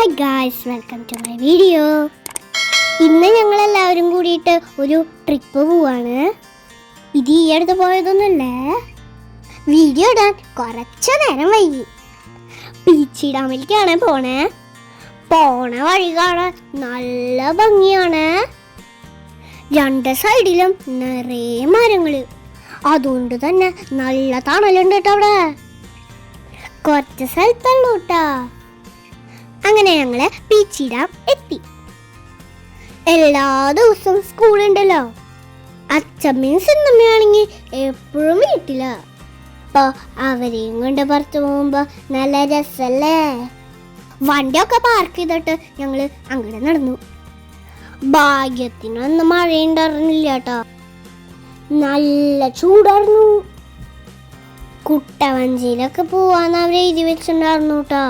Hi guys, welcome to my video. ഇന്ന് ഞങ്ങളെല്ലാവരും കൂടിയിട്ട് ഒരു ട്രിപ്പ് പോവാണ്. ഇത് ഈ അടുത്ത് പോയതൊന്നുമല്ലേ. വീഡിയോ ഇടാൻ കുറച്ച് നേരം വൈകി. പീച്ചി ഡാമിലേക്കാണ് പോണ വഴി കാണാൻ നല്ല ഭംഗിയാണ്. രണ്ട് സൈഡിലും നിറയെ മരങ്ങള്, അതുകൊണ്ട് തന്നെ നല്ല തണലുണ്ട് കേട്ടോ. അവിടെ കുറച്ച് സ്ഥലത്തുള്ളൂ കേട്ടോ. അങ്ങനെ ഞങ്ങള് പീച്ചി ഡാം എത്തി. എല്ലാ ദിവസവും സ്കൂളുണ്ടല്ലോ. അച്ഛമ്മയും സിന്നമ്മയാണെങ്കിൽ എപ്പോഴും വീട്ടില. അപ്പൊ അവരെയും കൊണ്ട് പുറത്തു പോകുമ്പോ നല്ല രസല്ലേ. വണ്ടിയൊക്കെ പാർക്ക് ചെയ്തിട്ട് ഞങ്ങള് അങ്ങോട്ട് നടന്നു. ഭാഗ്യത്തിനൊന്നും മഴയുണ്ടായിരുന്നില്ല കേട്ടോ. നല്ല ചൂടായിരുന്നു. കുട്ടവഞ്ചിയിലൊക്കെ പോവാന്ന് അവരെ എഴുതി വെച്ചിട്ടുണ്ടായിരുന്നു കേട്ടോ.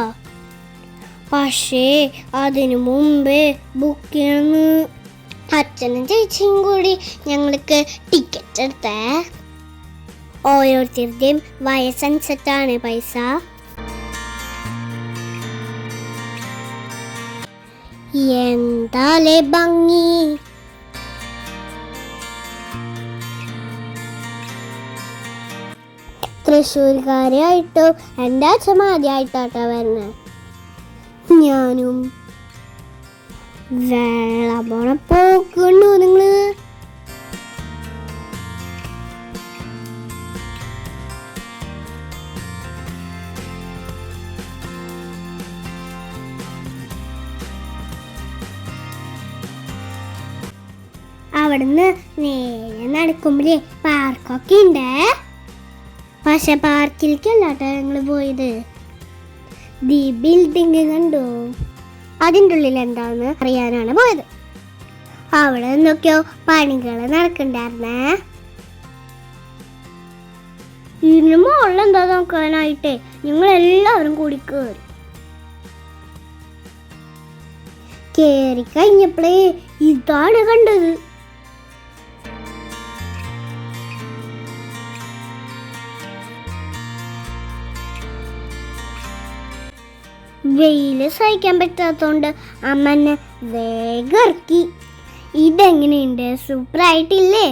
പക്ഷേ അതിനു മുമ്പേ ബുക്ക് ചെയ്യണമെന്ന്. അച്ഛനും ചേച്ചിയും കൂടി ഞങ്ങൾക്ക് ടിക്കറ്റ് എടുത്തേ. ഓരോരുത്തരുടെയും വയസ്സനുസരിച്ചാണ് പൈസ. എന്താലേ ഭംഗി. തൃശ്ശൂർക്കാരായിട്ടോ എൻ്റെ അച്ഛൻ ആദ്യമായിട്ടാട്ടോ വരുന്നത്. ഞാനും വെള്ളം പോണ പോക്കുണ്ടോ നിങ്ങള്? അവിടുന്ന് നേരെ നടക്കുമ്പോഴേ പാർക്കൊക്കെ ഉണ്ട്. പക്ഷെ പാർക്കിലേക്കല്ലാട്ടോ ഞങ്ങള് പോയത്. ദി ബിൽഡിംഗ് കണ്ടു. അതിൻ്റെ ഉള്ളിൽ എന്താന്ന് അറിയാനാണ് പോയത്. അവിടെ എന്തൊക്കെയോ പണികൾ നടക്കണ്ടായിരുന്നേ. ഇതിന് മുകളിൽ എന്താ നോക്കാനായിട്ടേ ഞങ്ങൾ എല്ലാവരും കൂടി കേറി കഴിഞ്ഞപ്പോഴേ ഇതാണ് കണ്ടത്. വെയില് സഹിക്കാൻ പറ്റാത്തോണ്ട് അമ്മനെ വേഗം ഇറക്കി. ഇതെങ്ങനെയുണ്ട്, സൂപ്പറായിട്ടില്ലേ?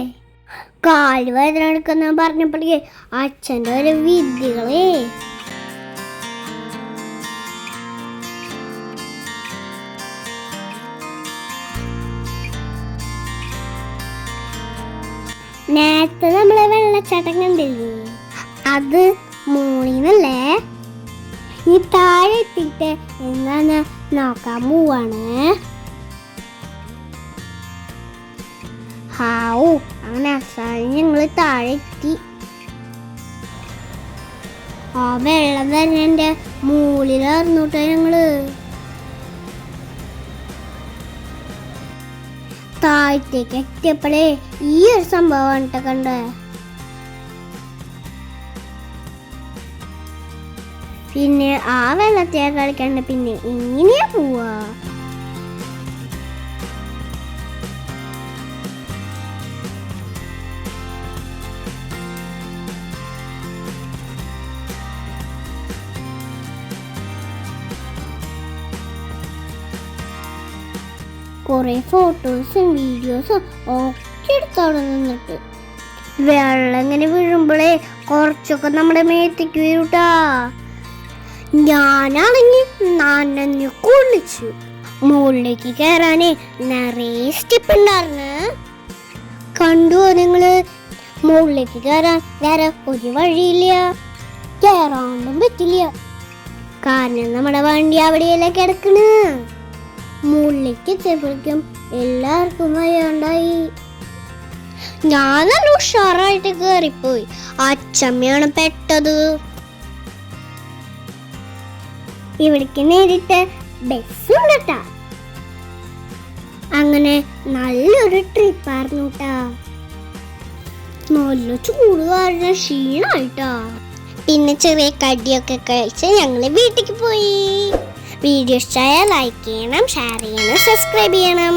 കാല് വേദന എടുക്കുന്ന പറഞ്ഞപ്പോഴേ അച്ഛൻ്റെ ഒരു വിദ്യകളേ. നേരത്തെ നമ്മളെ വെള്ളച്ചാട്ടം കണ്ടില്ലേ, അത് മോളിന്നല്ലേ. ഈ താഴെ എത്തിയിട്ട് എന്താണ് നോക്കാൻ പോവാണ്. ഹാവൂ, അങ്ങനെ അവസാനം ഞങ്ങള് താഴെ എത്തി. ആ വെള്ളം വരുന്നതിന്റെ മുകളിലായിരുന്നുട്ടോ ഞങ്ങള്. താഴത്തേക്ക് എത്തിയപ്പോഴേ ഈ ഒരു സംഭവം കണ്ടേ. പിന്നെ ആ വെള്ളത്തെ കളിക്കണ്ട, പിന്നെ എങ്ങനെയാ പോവാ? കുറെ ഫോട്ടോസും വീഡിയോസും ഒക്കെ എടുത്തോടെ നിന്നിട്ട്. വെള്ളം ഇങ്ങനെ വീഴുമ്പോഴേ കുറച്ചൊക്കെ നമ്മുടെ മേത്തേക്ക് വരൂട്ടാ. ഞാനാണെങ്കിൽ നനഞ്ഞു കുളിച്ചു. മുകളിലേക്ക് കയറാനേ നിറയെ സ്റ്റെപ്പ് ഉണ്ടായിരുന്നു. കണ്ടുവോ നിങ്ങള്? മുകളിലേക്ക് കയറാൻ വേറെ ഒരു വഴിയില്ല, കയറാണ്ടും പറ്റില്ല. കാരണം നമ്മുടെ വണ്ടി അവിടെയല്ലേ കിടക്കണ്. മുകളിലേക്ക് എത്തിയപ്പോഴേക്കും എല്ലാവർക്കും വയ്യാണ്ടായി. ഞാൻ നല്ല ഉഷാറായിട്ട് കയറിപ്പോയി. അച്ചമ്മയാണ് പെട്ടത്. ഇവിടേക്ക് നേരിട്ട് ബസ്സും കേട്ടാ. അങ്ങനെ നല്ലൊരു ട്രിപ്പായിരുന്നു കേട്ടാ. നല്ല ചൂട് കാരണം ക്ഷീണായിട്ടാ. പിന്നെ ചെറിയ കടിയൊക്കെ കഴിച്ച് ഞങ്ങള് വീട്ടിലേക്ക് പോയി. വീഡിയോ ഇഷ്ടമായാൽ ലൈക്ക് ചെയ്യണം, ഷെയർ ചെയ്യണം, സബ്സ്ക്രൈബ് ചെയ്യണം.